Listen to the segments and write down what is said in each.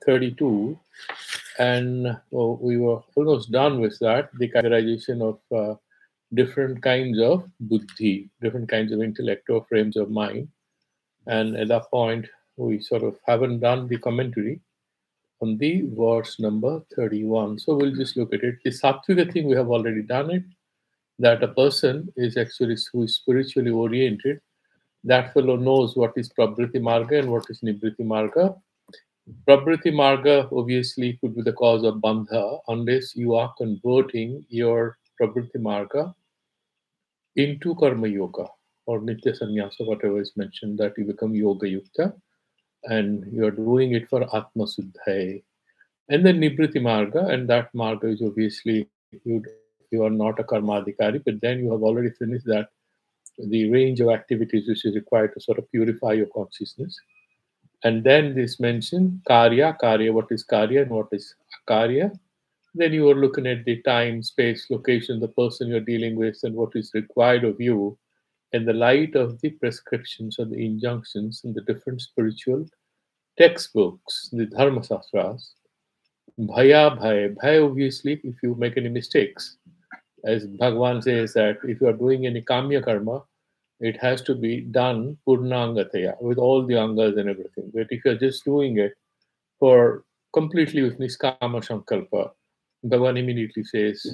32, and we were almost done with that, the categorization of different kinds of buddhi, different kinds of intellect or frames of mind. And at that point, we sort of haven't done the commentary on the verse number 31. So we'll just look at it. The sattvika thing, we have already done it, that a person is actually who is spiritually oriented. That fellow knows what is pravriti marga and what is nibriti marga. Pravriti marga obviously could be the cause of bandha unless you are converting your pravriti marga into karma yoga or nitya sannyasa, whatever is mentioned, that you become yoga yukta and you are doing it for atma suddhai. And then nibriti marga, and that marga is obviously you are not a karma adhikari, but then you have already finished that the range of activities which is required to sort of purify your consciousness. And then this mention karya, what is karya and what is akarya. Then you are looking at the time, space, location, the person you're dealing with, and what is required of you in the light of the prescriptions or the injunctions in the different spiritual textbooks, the Dharma Sastras. Bhaya bhaya. Bhaya, obviously, if you make any mistakes, as Bhagavan says that if you are doing any kamya karma, it has to be done purnangataya, with all the angas and everything. But if you're just doing it for completely with niskama sankalpa, Bhagavan immediately says,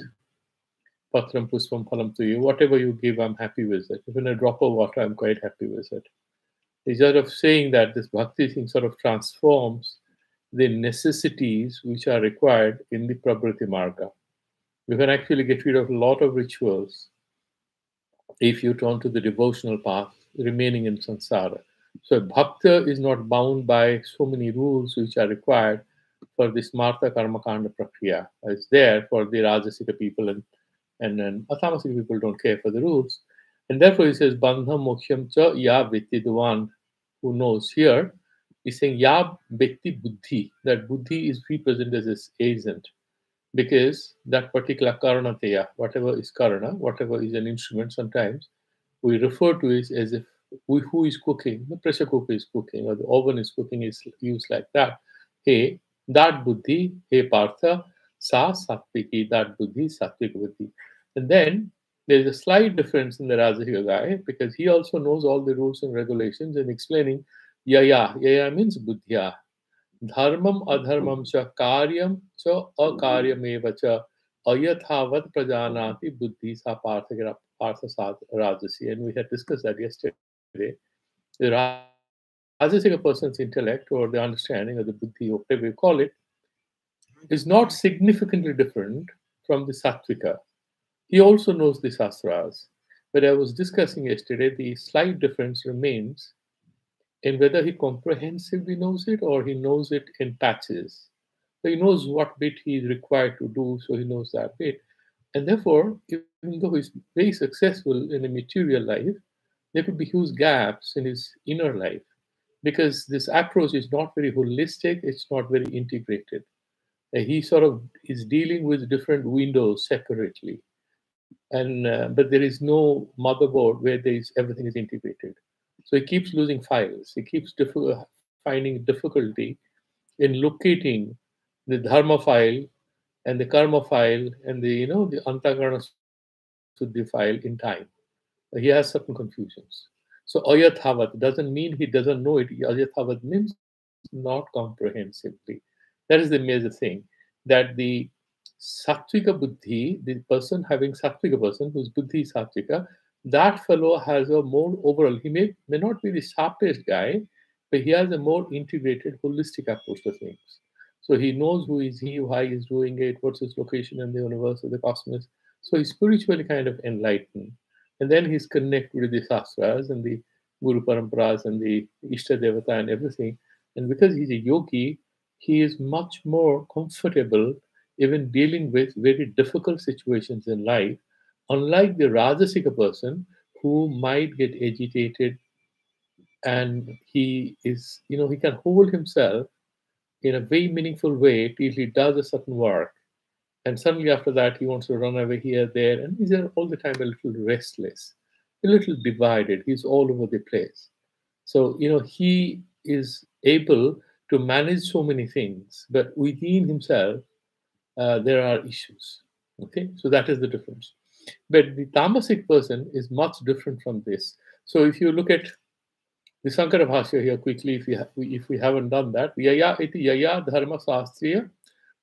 patram puspam phalam to you, whatever you give, I'm happy with it. Even a drop of water, I'm quite happy with it. He's sort of saying that this bhakti thing sort of transforms the necessities which are required in the pravriti marga. You can actually get rid of a lot of rituals if you turn to the devotional path, remaining in samsara. So a bhakta is not bound by so many rules which are required for this martha karma kanda prakriya. It's there for the rajasika people, and then atamasika people don't care for the rules. And therefore he says, bandha moksham cha ya vritti, the one who knows here, is saying ya vritti buddhi, that buddhi is represented as this agent, because that particular karanateya, whatever is karana, whatever is an instrument, sometimes we refer to it as if who is cooking, the pressure cooker is cooking, or the oven is cooking, is used like that. Hey, that buddhi, hey partha, sa sattviki, that buddhi, sattvic buddhi. And then there is a slight difference in the Rajasiya guy, because he also knows all the rules and regulations and explaining yaya. Yaya means buddhya. Dharmam adharmam cha karyam cha akaryameva cha ayathavat prajanati buddhi sa partha rajasi. And we had discussed that yesterday. The rajasic person's intellect or the understanding or the buddhi or whatever you call it is not significantly different from the sattvika. He also knows the sastras. But I was discussing yesterday, the slight difference remains in whether he comprehensively knows it or he knows it in patches. So he knows what bit he is required to do, so he knows that bit. And therefore, even though he's very successful in a material life, there could be huge gaps in his inner life because this approach is not very holistic, it's not very integrated. He sort of is dealing with different windows separately. And but there is no motherboard where there is everything is integrated. So he keeps losing files. He keeps finding difficulty in locating the dharma file and the karma file and the the antakarana suddhi file in time. He has certain confusions. So ayathavat doesn't mean he doesn't know it. Ayathavat means not comprehensively. That is the major thing. That the sattvika buddhi, the person having sattvika person whose buddhi is sattvika, that fellow has a more overall. He may not be the sharpest guy, but he has a more integrated, holistic approach to things. So he knows who is he, why he's doing it, what's his location in the universe or the cosmos. So he's spiritually kind of enlightened. And then he's connected with the sastras and the Guru Paramparas and the Ishta Devata and everything. And because he's a yogi, he is much more comfortable even dealing with very difficult situations in life, unlike the Rajasika person who might get agitated, and he can hold himself in a very meaningful way till he does a certain work. And suddenly after that, he wants to run away here, there, and he's all the time a little restless, a little divided. He's all over the place. So, he is able to manage so many things, but within himself, there are issues. Okay, so that is the difference. But the tamasic person is much different from this. So if you look at the Sankara Bhashya here quickly, if we haven't done that, yaya iti yaya dharma sastriya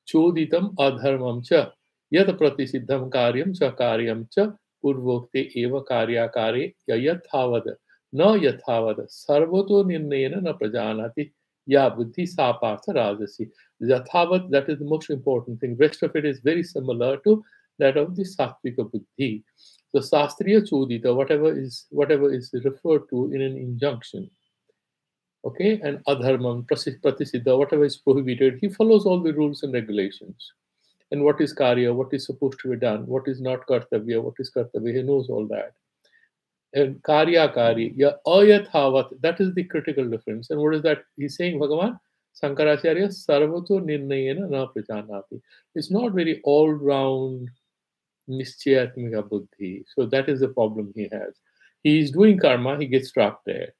choditam adharmam cha yat pratisiddham karyam cha karyam cha purvokte eva karyakare yathavad na yathavad sarvato nirnayena na prajanati ya buddhi sapartha rajasi. Yathavat, that is the most important thing. Rest of it is very similar to that of the sattvika buddhi. So sastriya chodita, whatever is referred to in an injunction, okay, and adharmam, pratisiddha, whatever is prohibited, he follows all the rules and regulations. And what is karya, what is supposed to be done, what is not kartavya, what is kartavya, he knows all that. And karya kari, ya ayathavat, that is the critical difference. And what is that? He's saying, Bhagavan, Sankaracharya, sarvato nirnayena na prajanati. It's not very all round nischayatmika buddhi. So that is the problem he has. He is doing karma, he gets trapped there.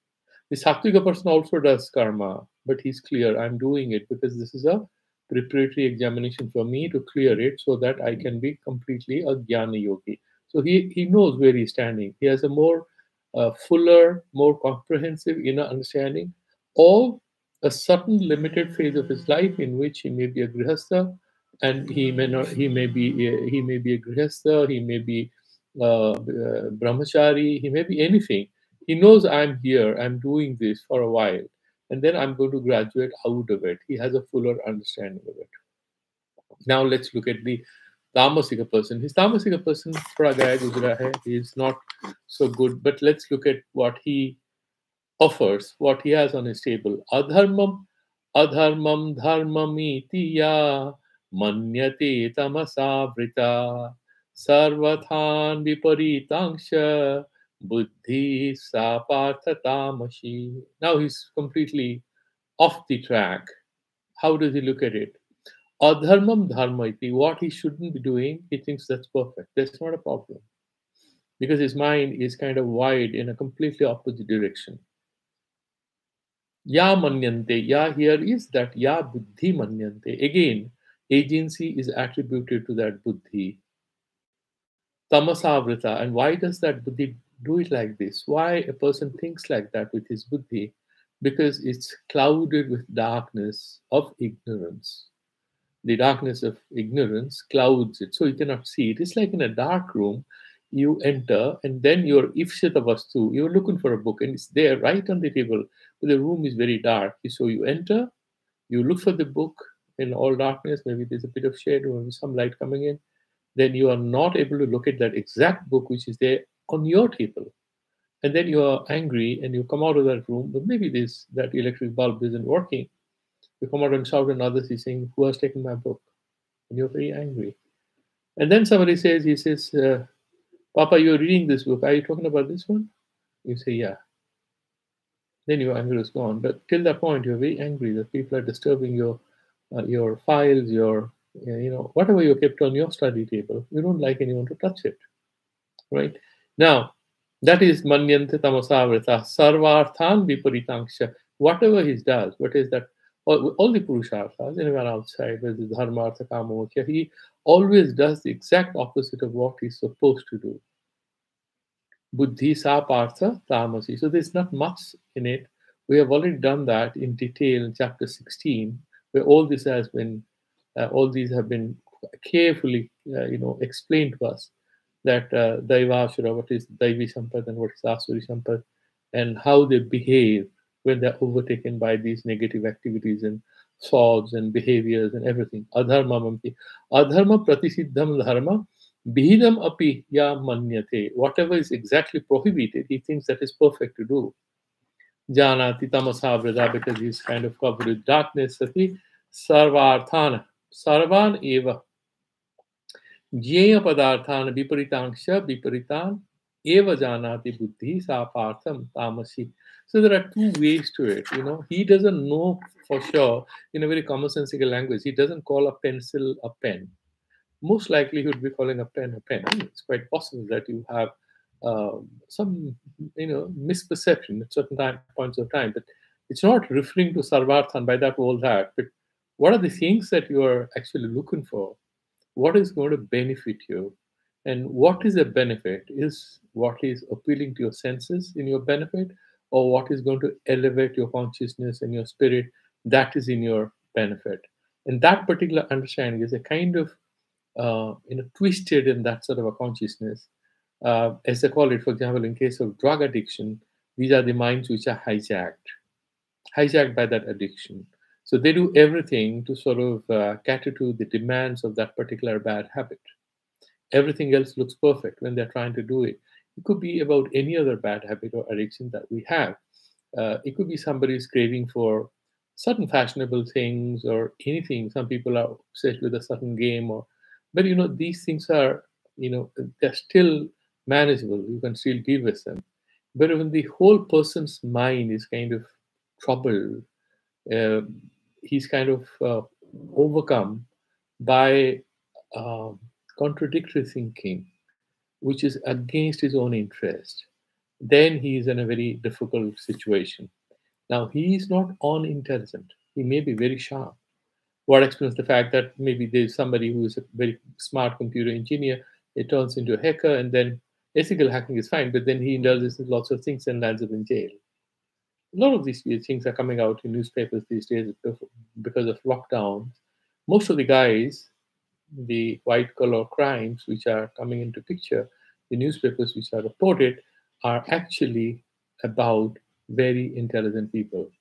The Sattvika person also does karma, but he's clear. I'm doing it because this is a preparatory examination for me to clear it so that I can be completely a Jnana Yogi. So he knows where he's standing. He has a more fuller, more comprehensive inner understanding of a certain limited phase of his life in which he may be a grihastha, and he may not. He may be a grihastha. He may be brahmachari. He may be anything. He knows I'm here, I'm doing this for a while, and then I'm going to graduate out of it. He has a fuller understanding of it. Now let's look at the Tamasika person. His Tamasika person, thoda gaya guzra hai, he is not so good, but let's look at what he offers, what he has on his table. Adharmam dharmamiti ya manyate tamasavrita sarvathan viparitangsha buddhi sapartha tamashi. Now he's completely off the track. How does he look at it? Adharmam dharmaiti, what he shouldn't be doing, he thinks that's perfect. That's not a problem. Because his mind is kind of wide in a completely opposite direction. Ya manyante, ya here is that ya buddhi manyante. Again, agency is attributed to that buddhi. Tamasavrita. And why does that buddhi do it like this? Why a person thinks like that with his buddhi? Because it's clouded with darkness of ignorance. The darkness of ignorance clouds it, so you cannot see it. It's like in a dark room, you enter, and then you're ifshita vastu, you're looking for a book, and it's there right on the table, but the room is very dark. So you enter, you look for the book in all darkness, maybe there's a bit of shade or some light coming in, then you are not able to look at that exact book which is there on your table. And then you are angry and you come out of that room, but maybe that electric bulb isn't working. You come out and shout, and others is saying, "Who has taken my book?" And you're very angry. And then somebody says, "Papa, you're reading this book. Are you talking about this one?" You say, "Yeah." Then your anger is gone. But till that point, you're very angry that people are disturbing your files, your whatever you kept on your study table. You don't like anyone to touch it, right? Now, that is manyante tamasavrita sarvarthan viparitangsha. Whatever he does, what is that? All the purusharthas, anyone outside, whether it's dharma, artha, kama, moksha, he always does the exact opposite of what he's supposed to do. Buddhi sa partha tamasi. So there's not much in it. We have already done that in detail in chapter 16, where all these have been carefully, explained to us. That Daivashura, what is Daivi Sampad and what is Asuri Sampad, and how they behave when they're overtaken by these negative activities and thoughts and behaviors and everything. Adharma mampi. Adharma pratisiddham dharma bihidam api ya manyate. Whatever is exactly prohibited, he thinks that is perfect to do. Janati tamasavrada, because he's kind of covered with darkness. Sati sarvarthana. Sarvan eva. Jnaya padarthan viparitanksha viparitan eva janati buddhi sapartham tamasi. So there are two ways to it. He doesn't know for sure in a very commonsensical language. He doesn't call a pencil a pen. Most likely he would be calling a pen a pen. It's quite possible that you have some misperception at certain points of time. But It's not referring to sarvarthan by that all that, but what are the things that you are actually looking for? What is going to benefit you? And what is a benefit? Is what is appealing to your senses in your benefit, or what is going to elevate your consciousness and your spirit? That is in your benefit. And that particular understanding is a kind of twisted in that sort of a consciousness. As I call it, for example, in case of drug addiction, these are the minds which are hijacked by that addiction. So they do everything to sort of cater to the demands of that particular bad habit. Everything else looks perfect when they're trying to do it. It could be about any other bad habit or addiction that we have. It could be somebody's craving for certain fashionable things or anything. Some people are obsessed with a certain game, but these things are, they're still manageable. You can still deal with them. But when the whole person's mind is kind of troubled, uh, he's kind of overcome by um, contradictory thinking, which is against his own interest, then he is in a very difficult situation. Now, he is not unintelligent. He may be very sharp. What explains the fact that maybe there's somebody who is a very smart computer engineer, it turns into a hacker, and then ethical hacking is fine, but then he indulges in lots of things and lands up in jail. A lot of these things are coming out in newspapers these days because of lockdowns. Most of the guys, the white collar crimes which are coming into picture, the newspapers which are reported, are actually about very intelligent people.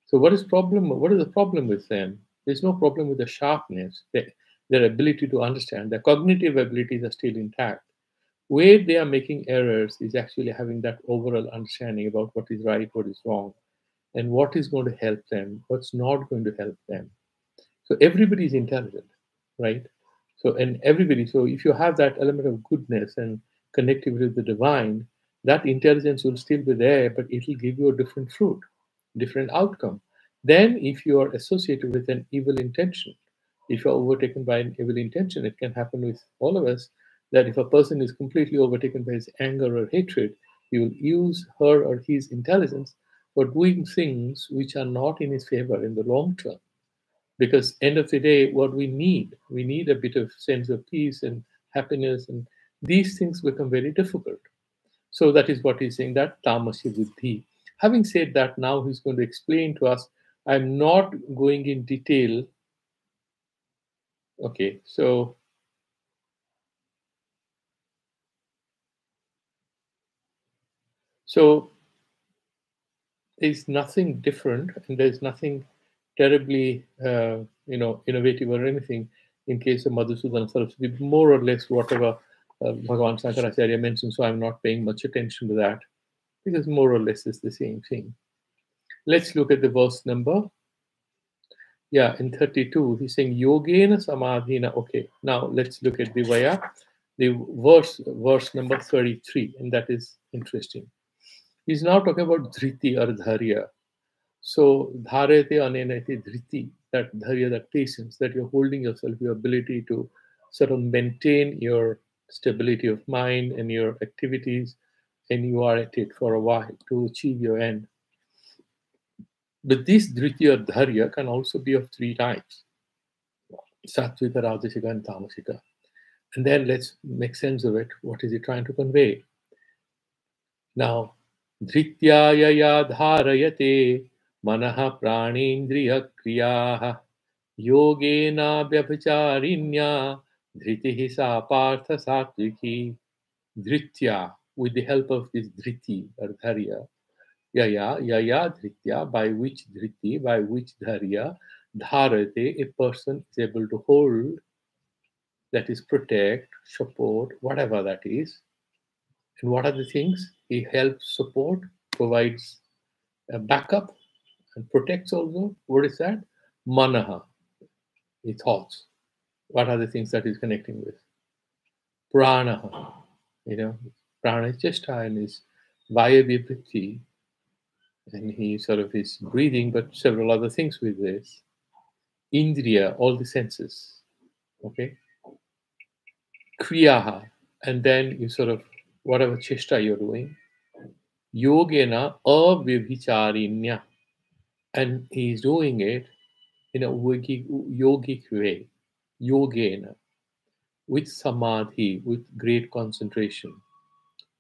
So what is problem? What is the problem with them? There's no problem with the sharpness, their ability to understand. Their cognitive abilities are still intact. Where they are making errors is actually having that overall understanding about what is right, what is wrong, and what is going to help them, what's not going to help them. So everybody is intelligent, right? So if you have that element of goodness and connectivity with the divine, that intelligence will still be there, but it will give you a different fruit, different outcome. Then if you are associated with an evil intention, if you're overtaken by an evil intention, it can happen with all of us, that if a person is completely overtaken by his anger or hatred, he will use her or his intelligence for doing things which are not in his favor in the long term. Because end of the day, what we need a bit of sense of peace and happiness, and these things become very difficult. So that is what he's saying, that tamasi buddhi. Having said that, now he's going to explain to us. I'm not going in detail. Okay, so there's nothing different, and there's nothing terribly innovative or anything in case of Madhusudana Saraswati. More or less whatever Bhagavan Shankaracharya mentioned, so I'm not paying much attention to that, because more or less it's the same thing. Let's look at the verse number. Yeah, in 32, he's saying Yogena Samadhina. Okay, now let's look at the Vaya, the verse number 33, and that is interesting. He's now talking about Dhriti or Dharya. So dharete anenati dhriti, that dharya, that patience, that you're holding yourself, your ability to sort of maintain your stability of mind and your activities, and you are at it for a while to achieve your end. But this dhriti or dharya can also be of three types: sattvika, rajasika, and tamasika. And then let's make sense of it. What is he trying to convey? Now, धृत्याय या धारयते मनः प्राणेन्द्रियक्रियाः योगेनाव्यभिचारिण्या धृतिः सा पार्थ सात्विकी. Dhritya, with the help of this dhriti or dharya, yaya dhritya, by which dhriti, by which dharya, dharate, a person is able to hold, that is protect, support, whatever that is. And what are the things? He helps support, provides a backup, and protects also. What is that? Manaha, the thoughts. What are the things that he's connecting with? Pranaha, prana is chesta and is vaya vibhiti, and he sort of is breathing, but several other things with this. Indriya, all the senses. Okay? Kriyaha, and then you sort of, whatever chesta you're doing. Yogena avibhicharinya. And he's doing it in a yogic way, yogena, with samadhi, with great concentration.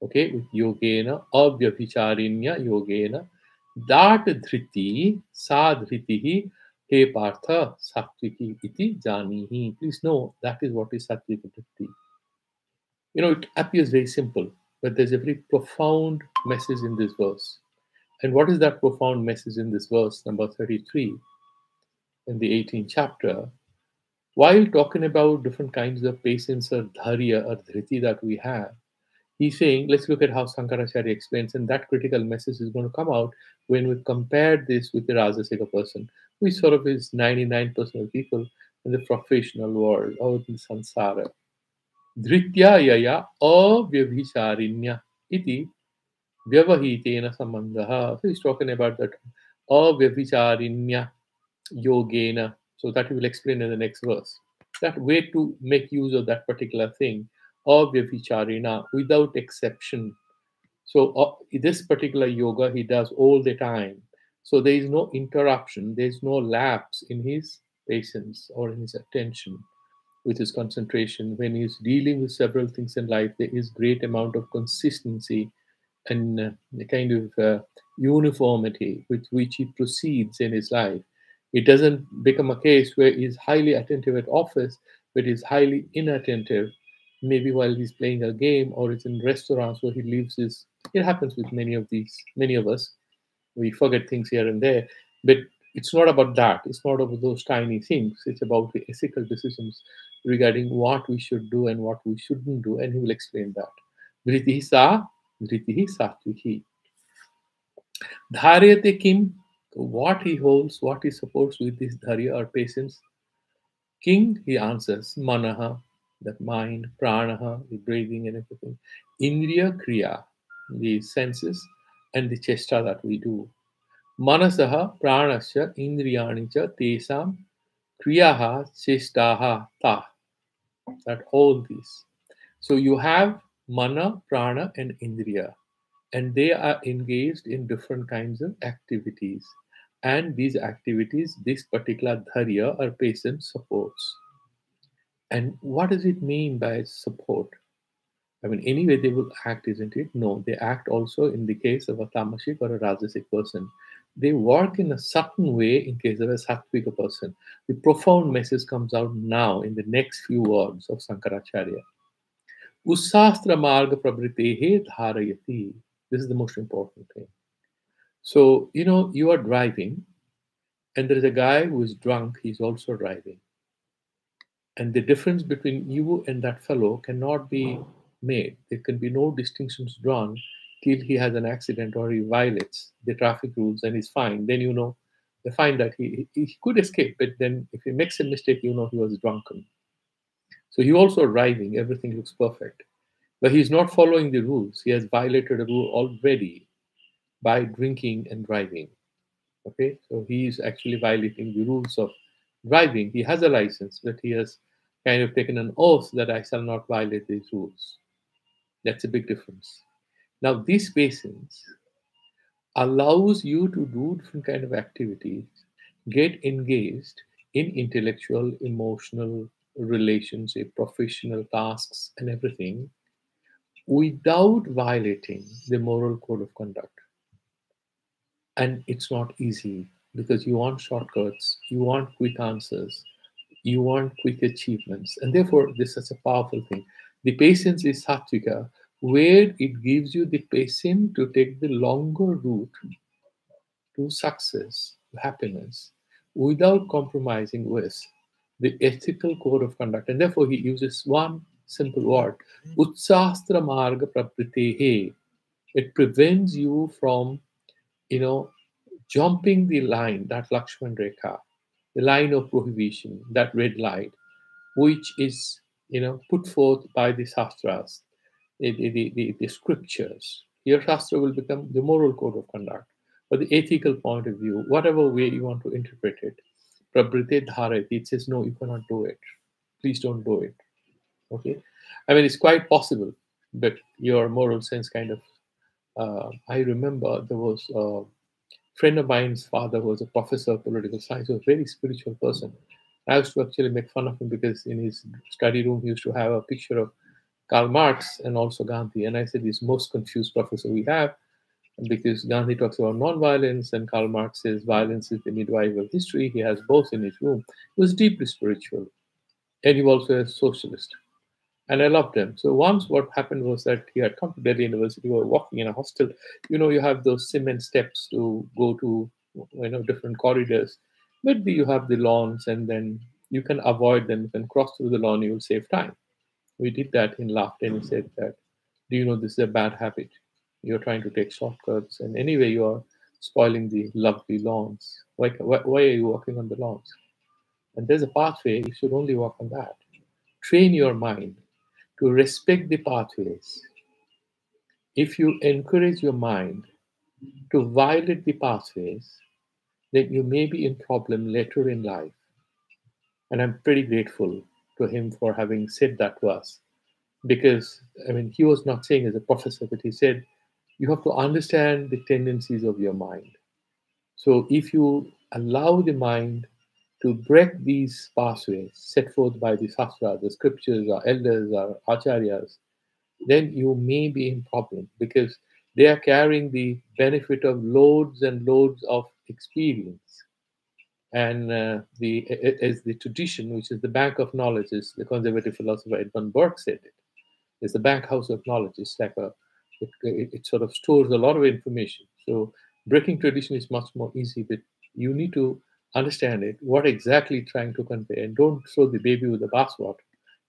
Okay, with yogena, avyabhicharinya yogena, that dhriti, sa dhriti, he partha, sattviki iti janihi. Please know that is what is sattvika dhriti. It appears very simple, but there's a very profound message in this verse. And what is that profound message in this verse, number 33, in the 18th chapter? While talking about different kinds of patience or dharya or dhriti that we have, he's saying, let's look at how Sankaracharya explains, and that critical message is going to come out when we compare this with the Rajasika person, which sort of is 99% of people in the professional world or in samsara. Dhritya yaya avyabhicharinya iti vyavahitena sambandaha. So he's talking about that avyabhicharinya yogena. So that we will explain in the next verse. That way to make use of that particular thing, avyabhicharina, without exception. So this particular yoga he does all the time. So there is no interruption, there is no lapse in his patience or in his attention, with his concentration. When he's dealing with several things in life, there is great amount of consistency and the kind of uniformity with which he proceeds in his life. It doesn't become a case where he's highly attentive at office, but he's highly inattentive, maybe while he's playing a game or it's in restaurants where he leaves his. It happens with many of us. We forget things here and there, but it's not about that. It's not about those tiny things. It's about the ethical decisions regarding what we should do and what we shouldn't do, and he will explain that. Vritihi sa, vritihi satvihi. Dharyate kim, what he holds, what he supports with this dharya or patience. King, he answers, manaha, that mind, pranaha, the breathing and everything. Indriya kriya, the senses, and the chesta that we do. Manasaha, pranasya, indriyani cha, tesam, kriyaha, chestaha, ta. That all these. So you have mana, prana, and indriya, and they are engaged in different kinds of activities. And these activities, this particular dharya or patience supports. And what does it mean by support? I mean, anyway, they will act, isn't it? No, they act also in the case of a tamasic or a rajasic person. They work in a certain way in case of a sattvika person. The profound message comes out now in the next few words of Sankaracharya. Usastra marga prabritehe dharayati. This is the most important thing. So, you are driving, and there is a guy who is drunk, he's also driving. And the difference between you and that fellow cannot be made. There can be no distinctions drawn till he has an accident or he violates the traffic rules and is fined. Then they find that he could escape, but then if he makes a mistake, he was drunken. So he also driving, everything looks perfect. But he's not following the rules. He has violated a rule already by drinking and driving. Okay, so he is actually violating the rules of driving. He has a license, but he has kind of taken an oath that I shall not violate these rules. That's a big difference. Now, this patience allows you to do different kind of activities, get engaged in intellectual, emotional relationship, professional tasks, and everything without violating the moral code of conduct. And it's not easy because you want shortcuts, you want quick answers, you want quick achievements. And therefore, this is a powerful thing. The patience is sattvika, where it gives you the patience to take the longer route to success, to happiness, without compromising with the ethical code of conduct. And therefore, he uses one simple word, utsastra marga prapritehe. It prevents you from, jumping the line, that Lakshman Rekha, the line of prohibition, that red light, which is, put forth by the Shastras, the scriptures. Your Shastra will become the moral code of conduct, or the ethical point of view, whatever way you want to interpret it. Prabrite Dharat, it says, no, you cannot do it. Please don't do it. Okay? I mean, it's quite possible, but your moral sense kind of. I remember there was Friend of mine's father was a professor of political science, a very spiritual person. I used to actually make fun of him because in his study room he used to have a picture of Karl Marx and also Gandhi. And I said, he's most confused professor we have, because Gandhi talks about non-violence and Karl Marx says violence is the midwife of history. He has both in his room. He was deeply spiritual, and he was also a socialist. And I loved him. So once what happened was that he had come to Delhi University. We were walking in a hostel. You have those cement steps to go to, different corridors. But you have the lawns, and then you can avoid them. You can cross through the lawn. You will save time. We did that in laughter, and he said that, do you know this is a bad habit? You're trying to take shortcuts, and anyway, you are spoiling the lovely lawns. Why are you walking on the lawns? And there's a pathway. You should only walk on that. Train your mind to respect the pathways. If you encourage your mind to violate the pathways, then you may be in problem later in life. And I'm pretty grateful to him for having said that to us. Because, he was not saying as a professor, but he said, you have to understand the tendencies of your mind. So if you allow the mind to break these pathways set forth by the Shastra, the scriptures, our elders, our acharyas, then you may be in problem because they are carrying the benefit of loads and loads of experience. And as the tradition, which is the bank of knowledge, as the conservative philosopher Edmund Burke said it, is the bank house of knowledge. It's like it sort of stores a lot of information. So breaking tradition is much more easy, but you need to understand it, what exactly trying to convey, and don't throw the baby with the bathwater.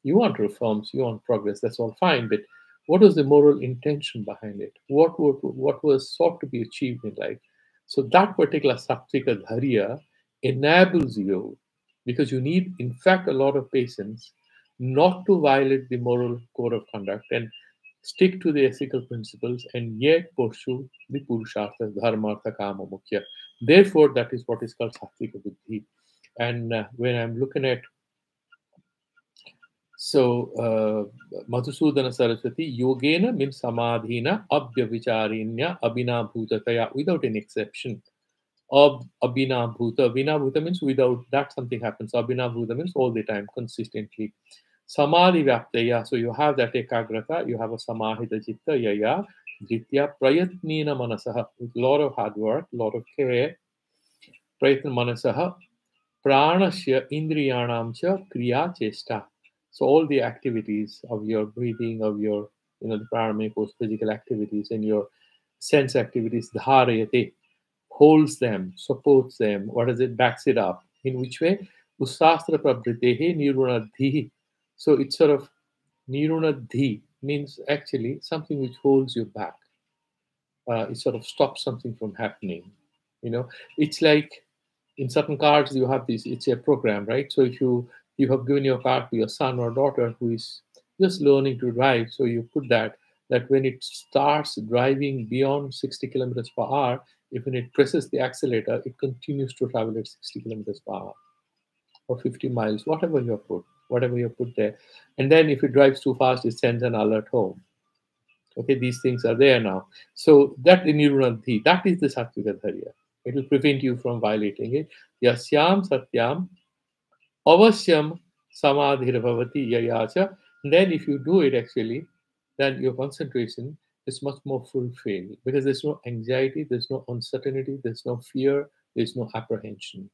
You want reforms, you want progress, that's all fine, but what was the moral intention behind it? What was sought to be achieved in life? So that particular sattvika dharya enables you, because you need, in fact, a lot of patience not to violate the moral code of conduct and stick to the ethical principles and yet pursue the purushartha, dharma, artha, kama, mukhya. Therefore, that is what is called sattvika buddhi. And when I'm looking at, Madhusudana Saraswati, yogena means samadhina, abhyavicarinya, abhinabhutataya, without any exception. Abhinabhuta. Abhinabhuta means without that something happens. Abhinabhuta means all the time, consistently. Samadhi vyaptaya. So you have that ekagrata, you have a samahita chitta, yaya, dhritya, prayatnina manasaha, with a lot of hard work, a lot of care. Prayatna manasaha, pranasya indriyanam cha kriya chesta. So all the activities of your breathing, of your, the pranamaya physical activities, and your sense activities, dharayate, holds them, supports them. What does it? Backs it up. In which way? Usastra prabritehe nirunadhi. So it's sort of nirunadhi means actually something which holds you back. It sort of stops something from happening. It's like in certain cars you have this. It's a program, right? So if you have given your car to your son or daughter who is just learning to drive, so you put that when it starts driving beyond 60 kilometers per hour, if when it presses the accelerator, it continues to travel at 60 kilometers per hour or 50 miles, whatever you put there. And then if it drives too fast, it sends an alert home. Okay, these things are there now. So that in Nirunadhi, that is the Sattvika Dharya. It will prevent you from violating it. Yasyam Satyam Avasyam Samadhirabhavati Yayacha. And then if you do it actually, then your concentration is much more fulfilled because there's no anxiety, there's no uncertainty, there's no fear, there's no apprehension.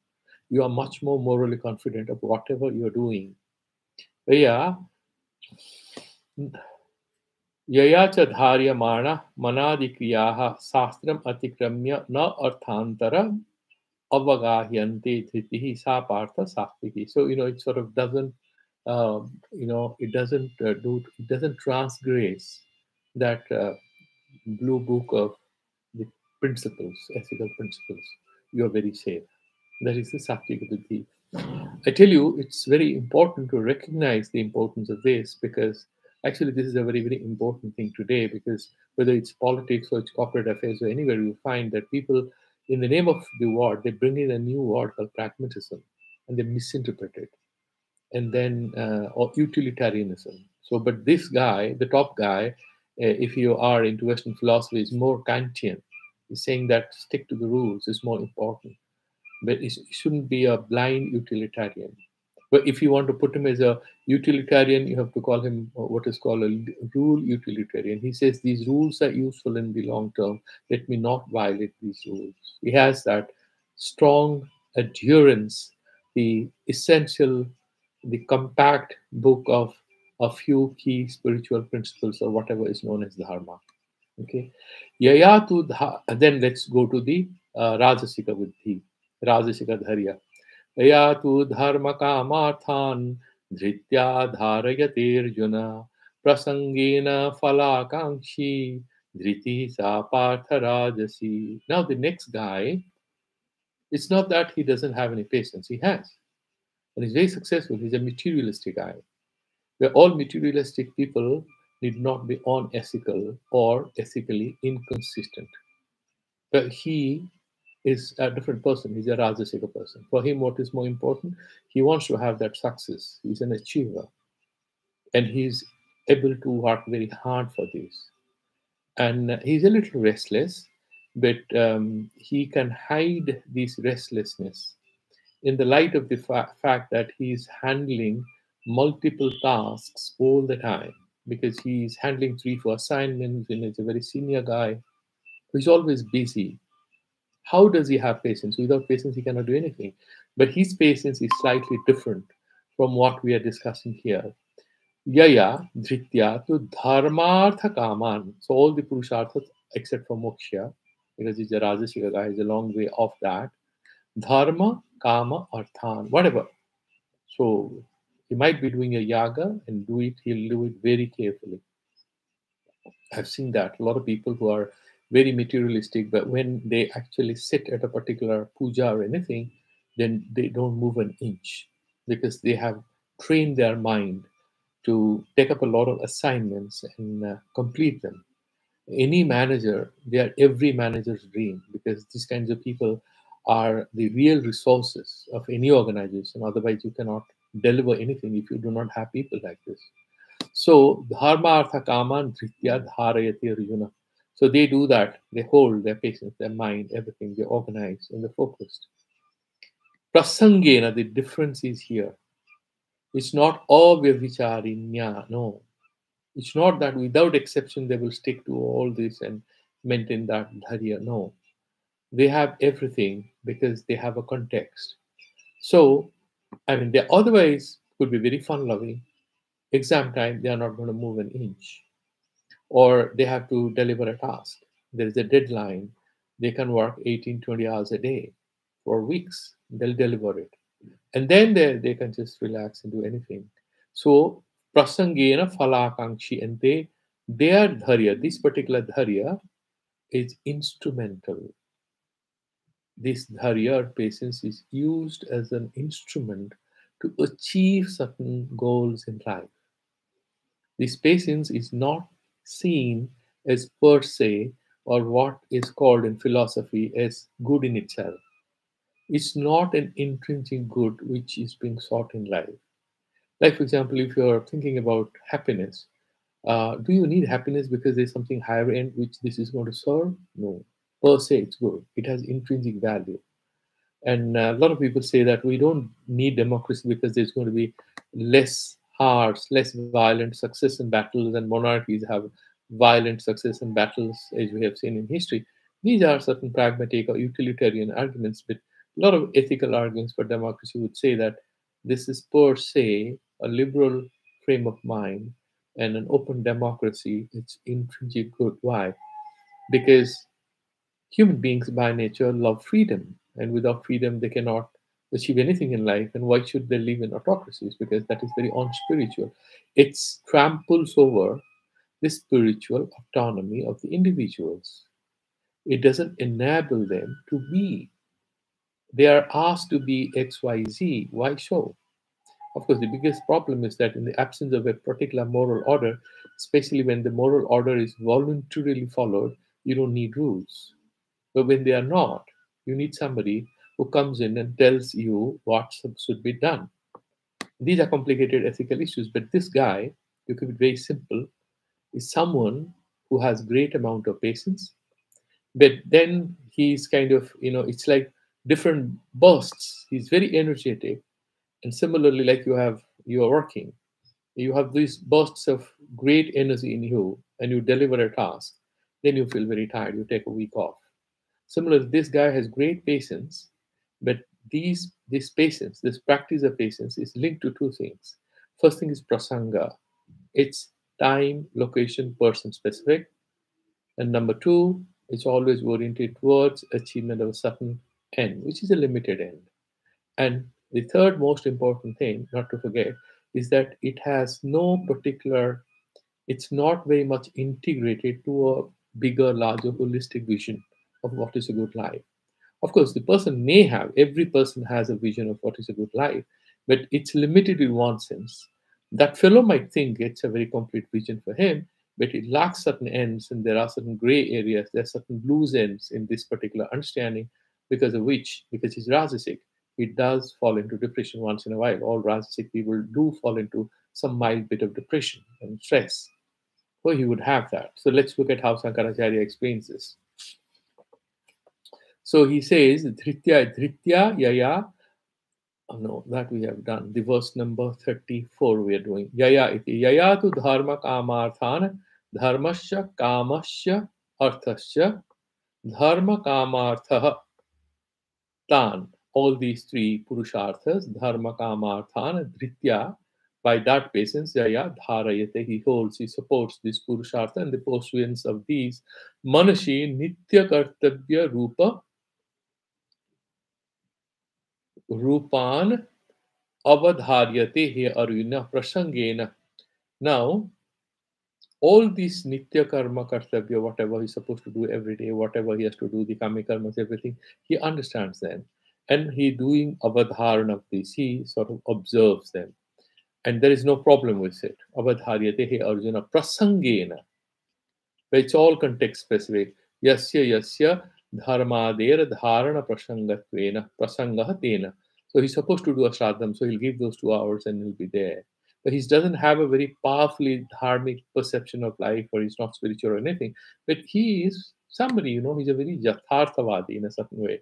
You are much more morally confident of whatever you're doing. Yeah. यया च धार्यमाण मनादिक्रियाः शास्त्रम् अतिक्रम्य न अर्थांतर avagahyante dhitihi sa partha sattvihi. So it sort of doesn't it doesn't transgress that blue book of the principles, ethical principles. You are very safe. That is the sattvika buddhi. I tell you, it's very important to recognize the importance of this because actually this is a very, very important thing today because whether it's politics or it's corporate affairs or anywhere, you find that people, in the name of the word, they bring in a new word called pragmatism and they misinterpret it. And then, or utilitarianism. So, but this guy, the top guy, if you are into Western philosophy, is more Kantian. He's saying that stick to the rules is more important, but it shouldn't be a blind utilitarian. But if you want to put him as a utilitarian, you have to call him what is called a rule utilitarian. He says these rules are useful in the long term. Let me not violate these rules. He has that strong adherence, the essential, the compact book of a few key spiritual principles or whatever is known as dharma. Okay. Yayatu then let's go to the Rajasika Buddhi, Rajasika Dharya. या तु धर्मकामार्थान् धृत्या धारयतेऽर्जुन प्रसङ्गेन फलाकाङ्क्षी धृतिः सा पार्थराजसी. Now the next guy, it's not that he doesn't have any patience, he has. And he's very successful. He's a materialistic guy. Where all materialistic people need not be unethical or ethically inconsistent. But he is a different person. He's a Rajasika person. For him, what is more important? He wants to have that success. He's an achiever. And he's able to work very hard for this. And he's a little restless, but he can hide this restlessness in the light of the fact that he's handling multiple tasks all the time, because he's handling 3 4 assignments and he's a very senior guy who's always busy. How does he have patience? Without patience, he cannot do anything. But his patience is slightly different from what we are discussing here. Yaya, Dhritya, to Dharmartha Kaman. So all the Purusharthas except for Moksha, because he's a Rajasika guy, he's a long way off that. Dharma, Kama, Arthan, whatever. So he might be doing a yaga and he'll do it very carefully. I've seen that. A lot of people who are very materialistic, but when they actually sit at a particular puja or anything, then they don't move an inch because they have trained their mind to take up a lot of assignments and complete them. Any manager, they are every manager's dream, because these kinds of people are the real resources of any organization. Otherwise, you cannot deliver anything if you do not have people like this. So dharma artha kama dhritya dharayati arjuna. So they do that. They hold their patience, their mind, everything. They organize and they're focused. Prasangena, the difference is here. It's not avyavhicharinya. No. It's not that without exception they will stick to all this and maintain that dharya. No. They have everything because they have a context. So, I mean, they otherwise could be very fun loving. Exam time, they are not going to move an inch. Or they have to deliver a task. There is a deadline. They can work 18, 20 hours a day for weeks. They'll deliver it. And then they can just relax and do anything. So, prasangena falakankshi, and their dharya, this particular dharya, is instrumental. This dharya or patience is used as an instrument to achieve certain goals in life. This patience is not seen as per se, or what is called in philosophy as good in itself. It's not an intrinsic good which is being sought in life. Like, for example, if you're thinking about happiness, do you need happiness because there's something higher end which this is going to serve? No. Per se, it's good. It has intrinsic value. And a lot of people say that we don't need democracy because there's going to be less harsh, less violent success in battles, and monarchies have violent success in battles, as we have seen in history. These are certain pragmatic or utilitarian arguments, but a lot of ethical arguments for democracy would say that this is per se a liberal frame of mind, and an open democracy, it's intrinsic good. Why? Because human beings by nature love freedom, and without freedom, they cannot achieve anything in life. And why should they live in autocracies? Because that is very unspiritual. It tramples over the spiritual autonomy of the individuals. It doesn't enable them to be. They are asked to be XYZ. Why so? Of course, the biggest problem is that in the absence of a particular moral order, especially when the moral order is voluntarily followed, you don't need rules. But when they are not, you need somebody who comes in and tells you what should be done. These are complicated ethical issues, but this guy, to keep it very simple, is someone who has great amount of patience. But then he's kind of, it's like different bursts. He's very energetic. And similarly, like you are working, you have these bursts of great energy in you, and you deliver a task, then you feel very tired, you take a week off. Similarly, this guy has great patience, but this patience, this practice of patience, is linked to two things. First thing is prasanga. It's time, location, person specific. And number two, it's always oriented towards achievement of a certain end, which is a limited end. And the third most important thing, not to forget, is that it has no particular, it's not very much integrated to a bigger, larger, holistic vision of what is a good life. Of course, the person may have, every person has a vision of what is a good life, but it's limited in one sense. That fellow might think it's a very complete vision for him, but it lacks certain ends, and there are certain gray areas, there are certain loose ends in this particular understanding, because of which, because he's Rajasic, he does fall into depression once in a while. All Rajasic people do fall into some mild bit of depression and stress. So he would have that. So let's look at how Sankaracharya explains this. So he says, Dhritya Yaya. Oh no, that we have done. The verse number 34 we are doing. Yaya iti. Yaya tu dharma kamarthan, dharmasya kamasya arthasya, dharma kamartha tan. All these three purusharthas, dharma kamarthan, dhritya. By that basis, Yaya dharayate, he holds, he supports this purushartha and the pursuance of these. Manashi nitya kartabya rupa Rupan avadharyate he aruna prasangena. Now, all these nitya karma kartabhya, whatever he's supposed to do every day, whatever he has to do, the kami karmas, everything, he understands them. And he doing avadharana of this, he sort of observes them. And there is no problem with it. Avadharyate he arjuna prasangena. It's all context specific. Yasya dharmadera dharana prasangatvena prasangah tena. So he's supposed to do a shraddham, so he'll give those 2 hours and he'll be there. But he doesn't have a very powerfully dharmic perception of life, or he's not spiritual or anything. But he is somebody, he's a very yatharthavadi in a certain way.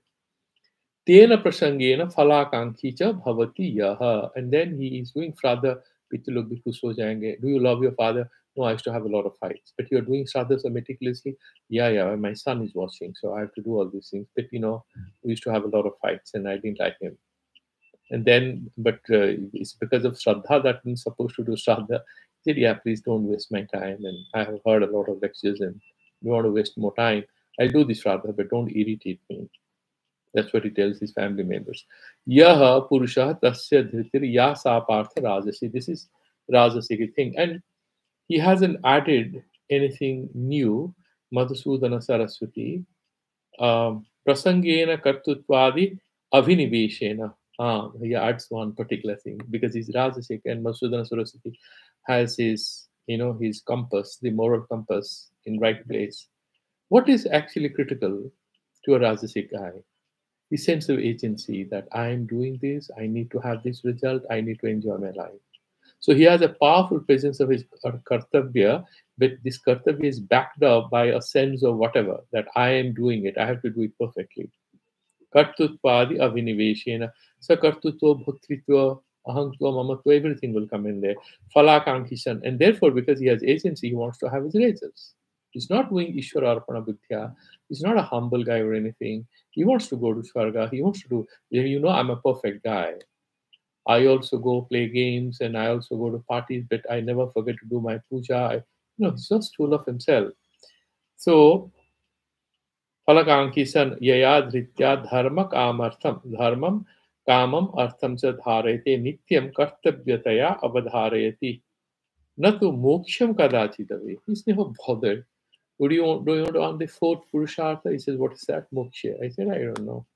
Tena prasangena falakankhi cha bhavati yaha. And then he is doing Shraddha, pitu log bhi khush ho jayenge. Do you love your father? No, I used to have a lot of fights. But you're doing Shraddha so meticulously. Yeah, my son is watching, so I have to do all these things. But we used to have a lot of fights and I didn't like him. And then, but it's because of Shraddha that I'm supposed to do Shraddha. He said, yeah, please don't waste my time. And I have heard a lot of lectures and you want to waste more time. I'll do the Shraddha, but don't irritate me. That's what he tells his family members. Yaha Purusha Tasya Dhritir Yasa Partha Rajasi. This is Rajasic thing. And he hasn't added anything new. Madhusudana Saraswati. Prasangena Kartutvadi Aviniveshena. He adds one particular thing because he's Rajasic and Madhusudana Saraswati has his compass, the moral compass in right place. What is actually critical to a Rajasic guy? The sense of agency that I am doing this, I need to have this result, I need to enjoy my life. So he has a powerful presence of his kartabhya, but this kartabhya is backed up by a sense of whatever, that I am doing it, I have to do it perfectly. Kartutpadi aviniveshena, sakartutva bhaktritva, ahantva, mamatva, everything will come in there. Falakankishan. And therefore, because he has agency, he wants to have his results. He's not doing Ishwara Arpana Buddhya. He's not a humble guy or anything. He wants to go to Swarga. He wants to do, I'm a perfect guy. I also go play games and I also go to parties, but I never forget to do my puja. He's just full of himself. So, Falakankishan yaya dhritya dharma kamartham. Dharmam kamam artham cha dharayate nityam kartavyataya avadharayati. Natu moksham kadachitavi. He's never bothered. Do you want on the fourth Purushartha? He says, what is that? Moksha. I said, I don't know.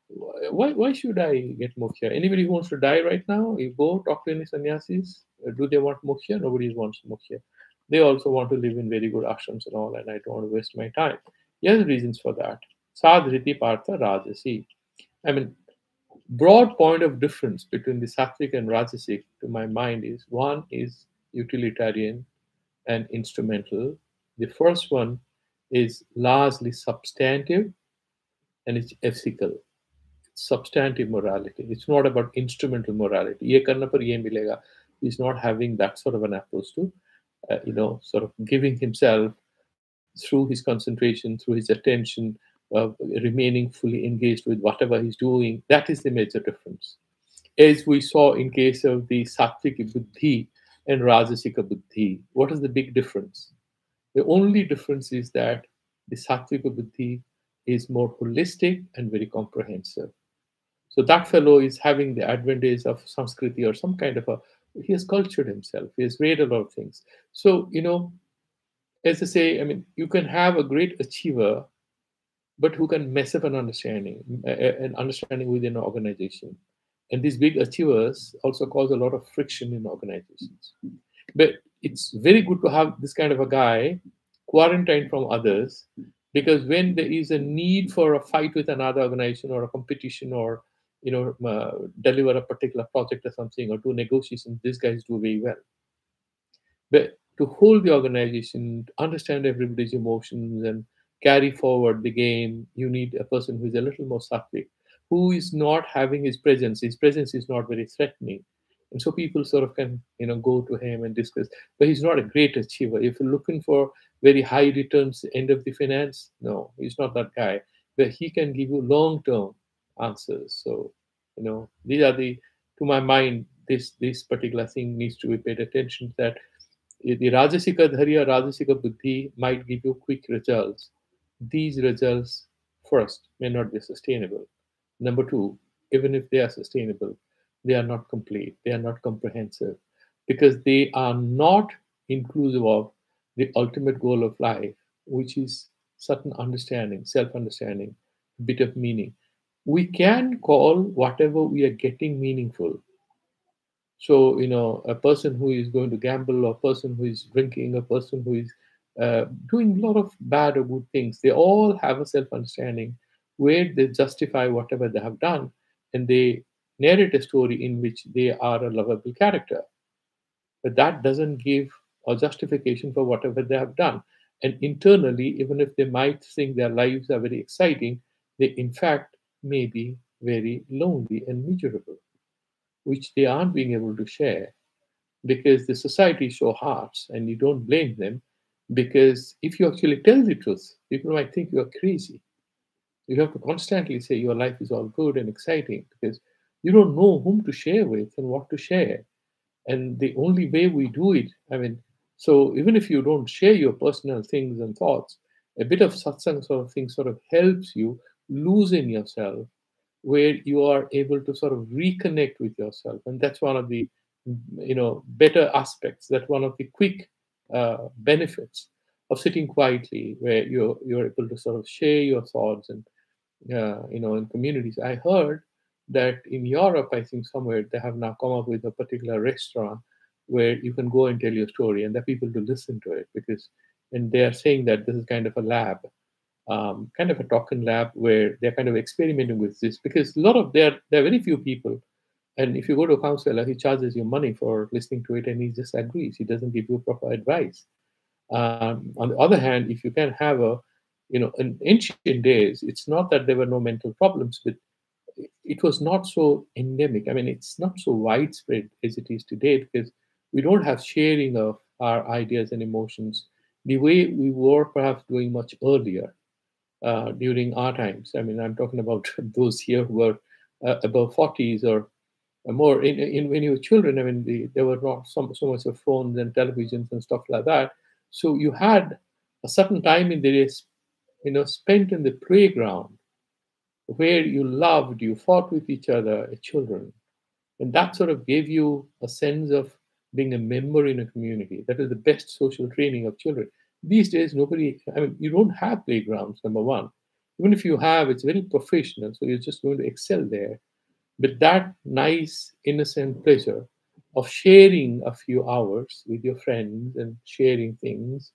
Why should I get moksha? Anybody who wants to die right now, you go talk to any sannyasis. Do they want moksha? Nobody wants moksha. They also want to live in very good ashrams and all, and I don't want to waste my time. Yes, reasons for that. Sadhriti Partha Rajasi. I mean, broad point of difference between the sattvic and rajasic to my mind is one is utilitarian and instrumental. The first one is largely substantive and it's ethical. It's substantive morality. It's not about instrumental morality. Ye karna par ye milega. He's not having that sort of an approach to, sort of giving himself through his concentration, through his attention, remaining fully engaged with whatever he's doing. That is the major difference. As we saw in case of the sattvic buddhi and rajasika buddhi, what is the big difference? The only difference is that the sattvic buddhi is more holistic and very comprehensive. So that fellow is having the advantage of Sanskriti or some kind of a, he has cultured himself, he has read a lot of things. So, as I say, I mean, you can have a great achiever, but who can mess up an understanding within an organization. And these big achievers also cause a lot of friction in organizations. But it's very good to have this kind of a guy quarantined from others, because when there is a need for a fight with another organization or a competition or deliver a particular project or something or do negotiation, these guys do very well. But to hold the organization, understand everybody's emotions, and carry forward the game, you need a person who is a little more sattvic, who is not having his presence. His presence is not very threatening. And so people sort of can, go to him and discuss. But he's not a great achiever. If you're looking for very high returns, end of the finance, no, he's not that guy. But he can give you long-term answers. So, these are to my mind, this particular thing needs to be paid attention to, that the Rajasika Dharya, Rajasika Buddhi might give you quick results. These results, first, may not be sustainable. Number two, even if they are sustainable, they are not complete, they are not comprehensive, because they are not inclusive of the ultimate goal of life, which is certain understanding, self understanding, a bit of meaning. We can call whatever we are getting meaningful. So, a person who is going to gamble, or a person who is drinking, a person who is doing a lot of bad or good things, they all have a self understanding where they justify whatever they have done, and they narrate a story in which they are a lovable character. But that doesn't give a justification for whatever they have done. And internally, even if they might think their lives are very exciting, they in fact may be very lonely and miserable, which they aren't being able to share because the society is so harsh, and you don't blame them, because if you actually tell the truth, people might think you are crazy. You have to constantly say your life is all good and exciting, because you don't know whom to share with and what to share. And the only way we do it, I mean, so even if you don't share your personal things and thoughts, a bit of satsang sort of thing sort of helps you loosen yourself, where you are able to sort of reconnect with yourself. And that's one of the better aspects, that one of the quick benefits of sitting quietly, where you're able to sort of share your thoughts. And in communities, I heard that in Europe, I think somewhere, they have now come up with a particular restaurant where you can go and tell your story, and there are people to listen to it, because, and they are saying that this is kind of a lab, kind of a token lab, where they're kind of experimenting with this, because a lot of there are very few people. And if you go to a counselor, he charges you money for listening to it, and he just agrees. He doesn't give you proper advice. On the other hand, if you can have in ancient days, it's not that there were no mental problems, but it was not so endemic. I mean, it's not so widespread as it is today, because we don't have sharing of our ideas and emotions the way we were perhaps doing much earlier during our times. I mean, I'm talking about those here who were above 40s or more. When you were children, I mean, there were not so much of phones and televisions and stuff like that. So you had a certain time in the day, spent in the playground, where you loved, you fought with each other, children. And that sort of gave you a sense of being a member in a community. That is the best social training of children. These days, I mean, you don't have playgrounds, number one. Even if you have, it's very professional, so you're just going to excel there. But that nice, innocent pleasure of sharing a few hours with your friends and sharing things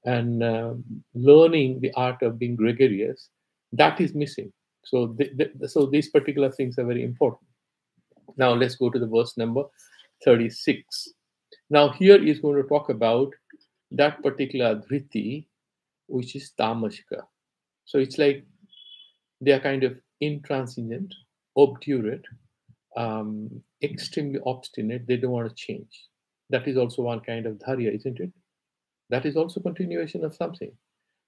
and learning the art of being gregarious, that is missing. So, so these particular things are very important. Now, let's go to the verse number 36. Now, here is going to talk about that particular dhriti, which is tamashika. So it's like they are kind of intransigent, obdurate, extremely obstinate. They don't want to change. That is also one kind of dharya, isn't it? That is also continuation of something.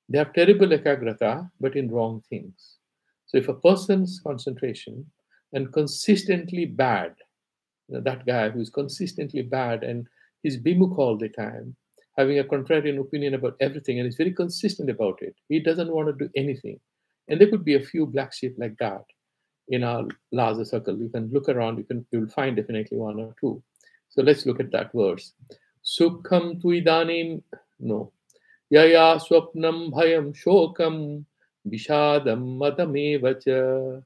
They have terrible ekagrata, but in wrong things. So if a person's concentration and consistently bad, that guy who is consistently bad and he's bimukha all the time, having a contrarian opinion about everything, and is very consistent about it. He doesn't want to do anything. And there could be a few black sheep like that in our larger circle. You can look around, you will find definitely one or two. So let's look at that verse. Sukham tu idanim, no. Yaya swapnam bhayam shokam vishadam matamevacha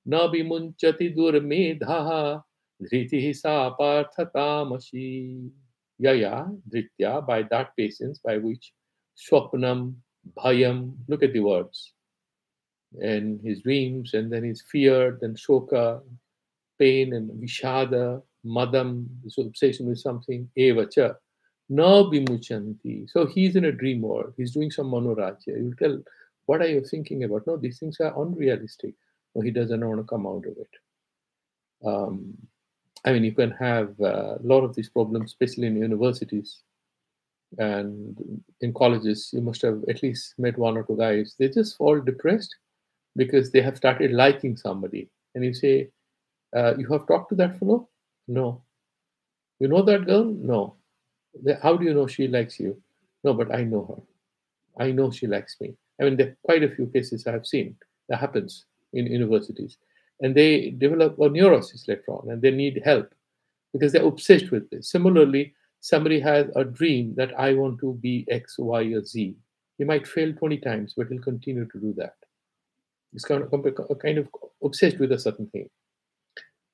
na vimunchati durmedha dhritihi sa parthatamashi. Yaya, dritya, by that patience by which swapnam, bhayam, look at the words, and his dreams, and then his fear, then shoka, pain, and vishada, madam, so obsession with something, evacha, na vimuchanti. So he's in a dream world. He's doing some manorajya. You tell, what are you thinking about? No, these things are unrealistic. No, he doesn't want to come out of it. I mean, you can have a lot of these problems, especially in universities and in colleges. You must have at least met one or two guys. They just fall depressed because they have started liking somebody. And you say, you have talked to that fellow? No. You know that girl? No. How do you know she likes you? No, but I know her. I know she likes me. I mean, there are quite a few cases I have seen that happens in universities. And they develop a neurosis later on and they need help because they're obsessed with this. Similarly, somebody has a dream that I want to be X, Y, or Z. He might fail 20 times, but he'll continue to do that. He's kind of obsessed with a certain thing.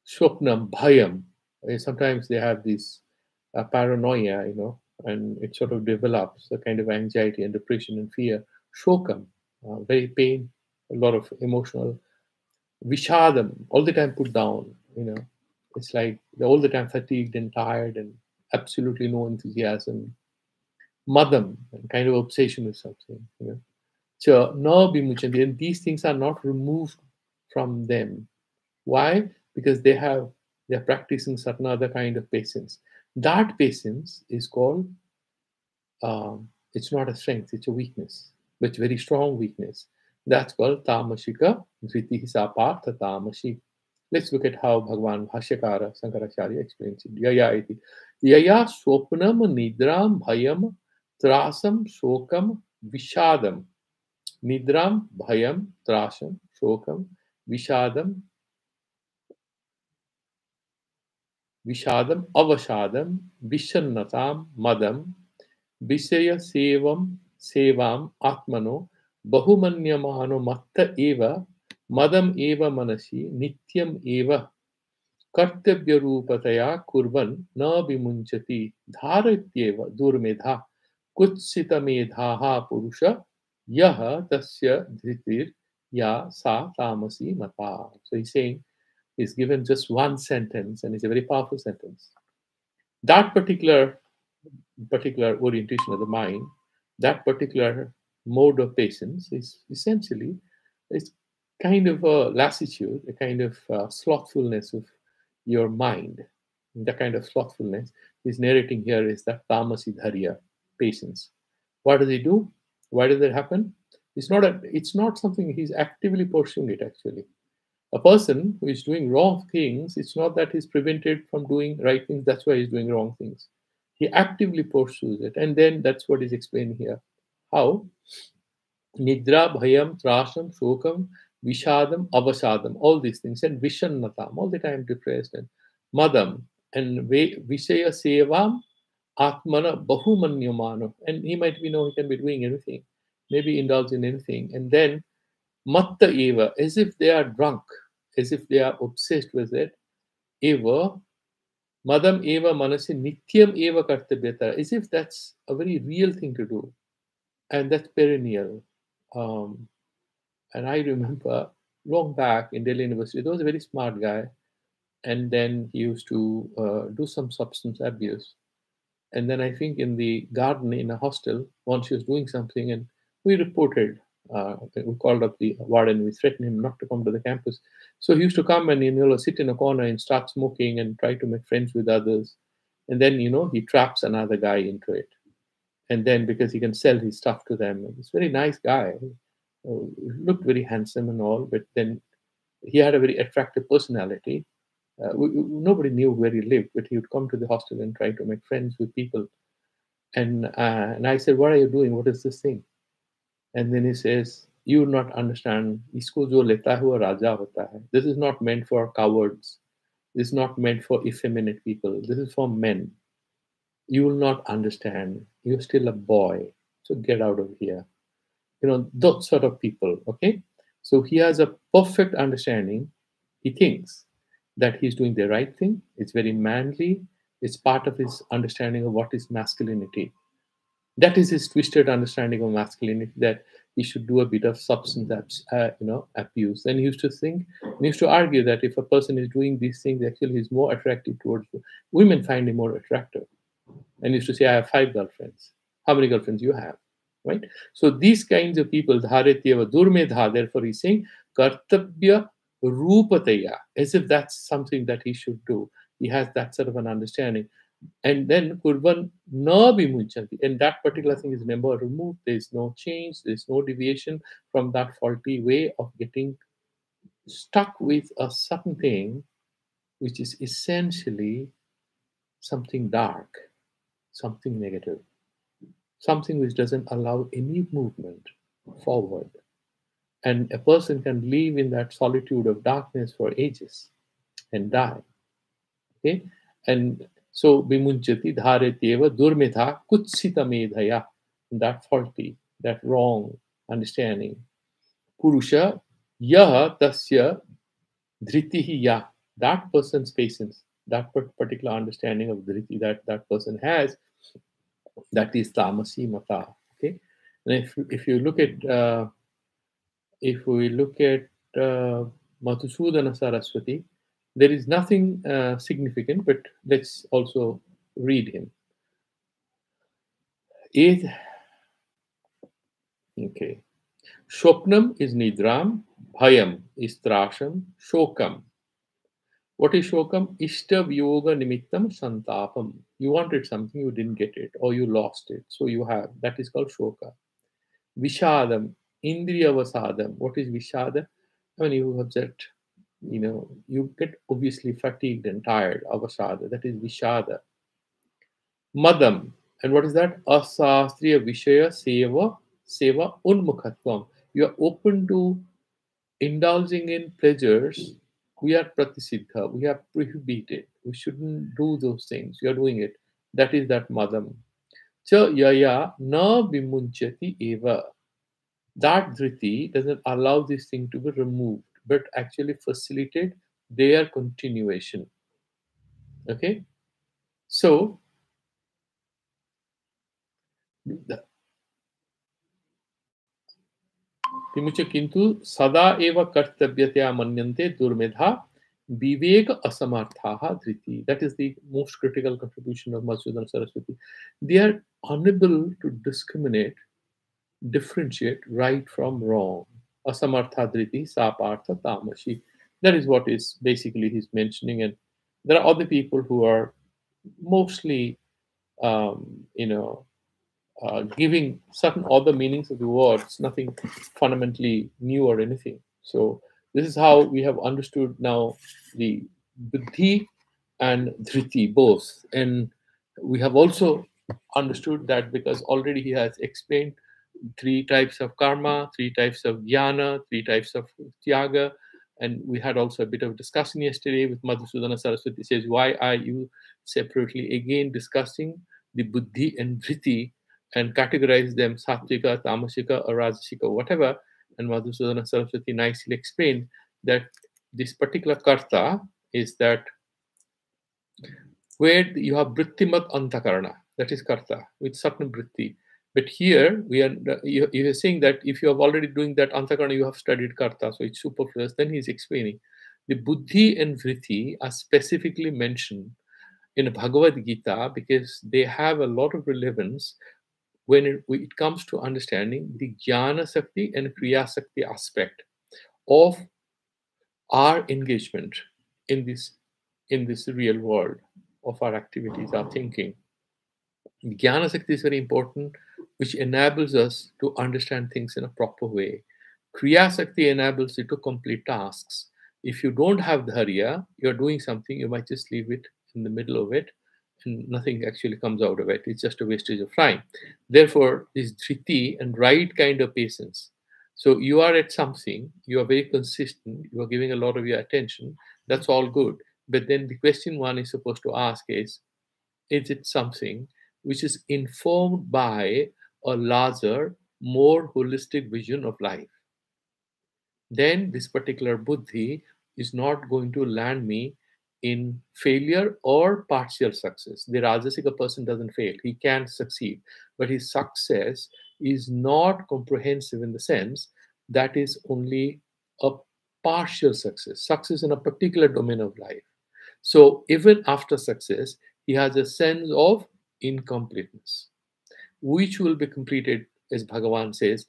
Swapnam, bhayam. Sometimes they have this paranoia, and it sort of develops a kind of anxiety and depression and fear. Shokam, very pain, a lot of emotional. Vishadam, all the time put down. It's like they're all the time fatigued and tired and absolutely no enthusiasm. Madam, kind of obsession with something. So, no bimuchanti, and these things are not removed from them. Why? Because they're practicing certain other kind of patience. That patience is called, it's not a strength, it's a weakness, but very strong weakness. That's called tamashika dhriti sapartha tamashi. Let's look at how Bhagavan Bhashyakara Sankaracharya explains it. Yaya iti. Yaya swapnam nidram bhayam trasam shokam vishadam. Nidram bhayam trasam shokam vishadam Vishadam, avashadam, vishannatam, madam, visaya sevam, atmano, bahumanyamano matta eva, madam eva manasi, nityam eva, kartabya rupataya kurvan, na vimunchati, dharatyeva, durmedha, kutsita medhaha purusha, yaha tasya dhritir, ya sa tamasi mata. So he's saying, is given just one sentence, and it's a very powerful sentence. That particular orientation of the mind, that particular mode of patience is essentially it's kind of a lassitude, a kind of slothfulness of your mind. And the kind of slothfulness he's narrating here is that tamasi dharya, patience. What does he do? Why does that happen? It's not something he's actively pursuing it actually. A person who is doing wrong things, it's not that he's prevented from doing right things, that's why he's doing wrong things. He actively pursues it. And then that's what is explained here. How? Nidra, bhayam, trasham, shokam, vishadam, avasadam, all these things, and vishannatam, all the time depressed, and madam, and vishaya sevam, atmana, bahumanyamano. And he might be, he can be doing anything, maybe indulge in anything. And then matta eva, as if they are drunk, as if they are obsessed with it. Eva, madam eva manasi nityam eva kartavyata, as if that's a very real thing to do. And that's perennial. And I remember long back in Delhi University, there was a very smart guy. And then he used to do some substance abuse. And then I think in the garden in a hostel, once he was doing something and we reported. We called up the warden. We threatened him not to come to the campus. So he used to come and sit in a corner and start smoking and try to make friends with others. And then he traps another guy into it. And then because he can sell his stuff to them, he's a very nice guy. Looked very handsome and all, but then he had a very attractive personality. Nobody knew where he lived, but he would come to the hostel and try to make friends with people. And I said, "What are you doing? What is this thing?" And then he says, "You will not understand. Isko jo leta hai, wo raja hota hai. This is not meant for cowards. This is not meant for effeminate people. This is for men. You will not understand. You're still a boy. So get out of here." Those sort of people. Okay. So he has a perfect understanding. He thinks that he's doing the right thing. It's very manly. It's part of his understanding of what is masculinity. That is his twisted understanding of masculinity, that he should do a bit of substance abuse. Then he used to think, he used to argue that if a person is doing these things, actually he's more attractive towards women, find him more attractive. And he used to say, "I have 5 girlfriends. How many girlfriends you have?" Right? So these kinds of people, dharetyeva durmedha, therefore he's saying kartabya rupataya, as if that's something that he should do. He has that sort of an understanding. And then kurban na vimunchanti, and that particular thing is never removed. There's no change, there's no deviation from that faulty way of getting stuck with a certain thing, which is essentially something dark, something negative, something which doesn't allow any movement forward. And a person can live in that solitude of darkness for ages and die. Okay? And so vimunchati dharetyeva durmitha kutsita medhaya, that faulty, that wrong understanding. Purusha yaha tasya dhritihi ya, that person's patience, that particular understanding of dhriti that person has, that is tamasi mata. Okay, and if you look at if we look at Madhusudana Saraswati, there is nothing significant, but let's also read him. Okay. Shopnam is Nidram, Bhayam is Trasham, Shokam. What is Shokam? Ishta Vyoga Nimittam Santapam. You wanted something, you didn't get it, or you lost it, so you have. That is called Shoka. Vishadam, Indriya Vasadam. What is Vishada? I mean, you have that, you get obviously fatigued and tired. Avasada, that is Vishada. Madam, and what is that? Asastriya Vishaya Seva Unmukhatvam. You are open to indulging in pleasures. We are pratisiddha. We are prohibited. We shouldn't do those things. You are doing it. That is that madam. Cha yaya na vimunchati eva. That dhriti doesn't allow this thing to be removed, but actually facilitate their continuation. Okay? So, किमुच किंतु सदा एव कर्तव्यतया मन्यन्ते दुर्मेधा vivek asamarthaha dhriti. That is the most critical contribution of Madhusudana Saraswati. They are unable to discriminate, differentiate right from wrong. Asamartha dhriti sapartha tamashi. That is what is basically he's mentioning. And there are other people who are mostly, giving certain other meanings of the words, nothing fundamentally new or anything. So this is how we have understood now the buddhi and dhriti both. And we have also understood that because already he has explained 3 types of karma, 3 types of jnana, 3 types of tyaga. And we had also a bit of discussion yesterday with Madhusudana Saraswati. Says, why are you separately again discussing the buddhi and dhriti and categorize them sattvika, tamasika, or rajasika, whatever? And Madhusudana Saraswati nicely explained that this particular karta is that where you have brittimat antakarana, that is karta, with certain britti. But here we are you are saying that if you are already doing that antakarana, you have studied karta, so it's superfluous. Then he's explaining the buddhi and vritti are specifically mentioned in Bhagavad Gita because they have a lot of relevance when it comes to understanding the Jnana Sakti and Kriya Sakti aspect of our engagement in this real world of our activities, our thinking. Jnana Sakti is very important, which enables us to understand things in a proper way. Kriya Sakti enables you to complete tasks. If you don't have dharya, you're doing something, you might just leave it in the middle of it, and nothing actually comes out of it. It's just a wastage of time. Therefore, this dhriti and right kind of patience. So you are at something, you are very consistent, you are giving a lot of your attention, that's all good. But then the question one is supposed to ask is it something which is informed by a larger, more holistic vision of life? Then this particular buddhi is not going to land me in failure or partial success. The Rajasika person doesn't fail, he can succeed, but his success is not comprehensive in the sense that is only a partial success, success in a particular domain of life. So even after success, he has a sense of incompleteness, which will be completed, as Bhagavan says,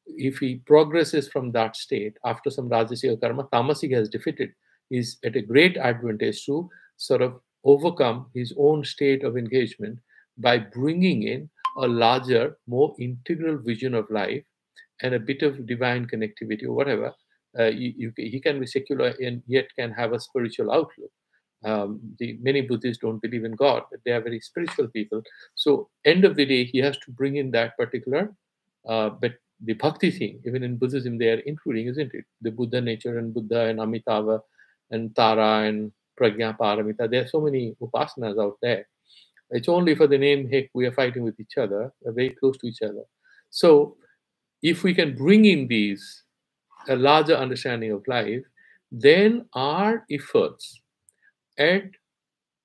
if he progresses from that state after some Rajasiya karma, Tamasic has defeated. He's at a great advantage to sort of overcome his own state of engagement by bringing in a larger, more integral vision of life and a bit of divine connectivity or whatever. He can be secular and yet can have a spiritual outlook. The many Buddhists don't believe in God, but they are very spiritual people. So, end of the day, he has to bring in that particular, but the bhakti thing, even in Buddhism, they are including, isn't it? The Buddha nature and Buddha and Amitabha and Tara and Prajna Paramita. There are so many upasanas out there. It's only for the name, heck, we are fighting with each other. We're very close to each other. So, if we can bring in these, a larger understanding of life, then our efforts at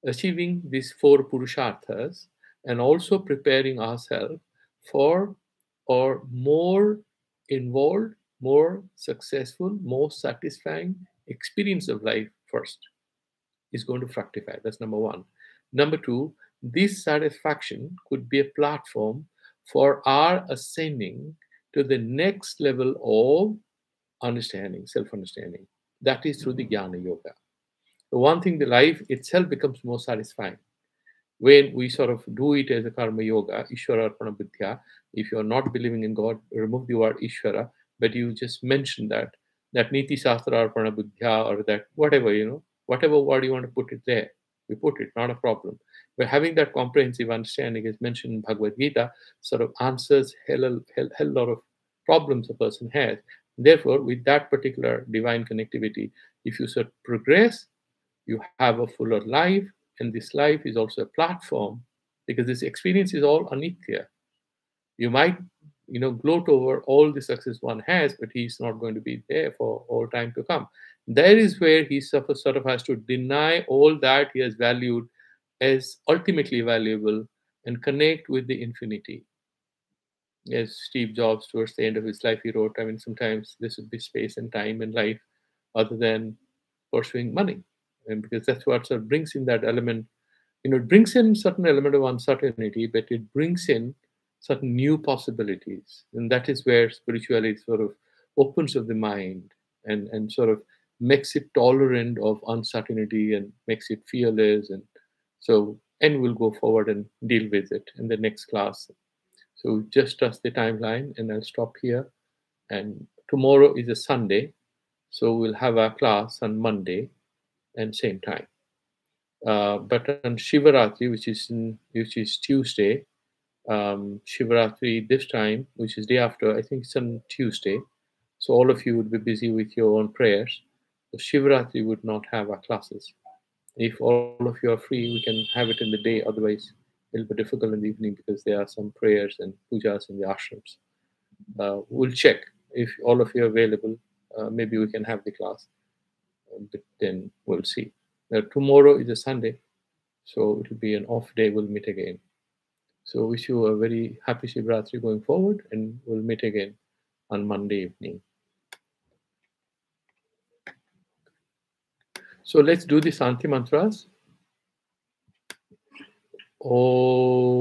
achieving these four purusharthas and also preparing ourselves for or more involved, more successful, more satisfying experience of life first is going to fructify. That's number one. Number two, this satisfaction could be a platform for our ascending to the next level of understanding, self understanding. That is through the Jnana Yoga. The one thing, the life itself becomes more satisfying when we sort of do it as a karma yoga, Ishvara Arpana Vidya. If you're not believing in God, remove the word Ishvara, but you just mention that Niti Shastra Arpana Vidya, or that whatever, whatever word you want to put it there, we put it, not a problem. But having that comprehensive understanding, as mentioned in Bhagavad Gita, sort of answers hell lot of problems a person has. Therefore, with that particular divine connectivity, if you sort of progress, you have a fuller life, and this life is also a platform, because this experience is all anitya. You might gloat over all the success one has, but he's not going to be there for all time to come. There is where he sort of has to deny all that he has valued as ultimately valuable and connect with the infinity. As Steve Jobs, towards the end of his life, he wrote, I mean, sometimes this would be space and time in life other than pursuing money. And because that's what sort of brings in that element, it brings in certain element of uncertainty, but it brings in certain new possibilities. And that is where spirituality sort of opens up the mind and sort of makes it tolerant of uncertainty and makes it fearless. And we'll go forward and deal with it in the next class. So just trust the timeline, and I'll stop here. And tomorrow is a Sunday, so we'll have our class on Monday and same time. But on Shivaratri, which is Tuesday, Shivaratri this time, which is day after, I think it's on Tuesday. So all of you would be busy with your own prayers. So Shivaratri would not have our classes. If all of you are free, we can have it in the day. Otherwise, it'll be difficult in the evening because there are some prayers and pujas in the ashrams. We'll check if all of you are available. Maybe we can have the class, but then we'll see. Tomorrow is a Sunday, so it will be an off day. We'll meet again. So wish you a very happy Shivratri going forward, and we'll meet again on Monday evening. So let's do the Santi mantras. Oh.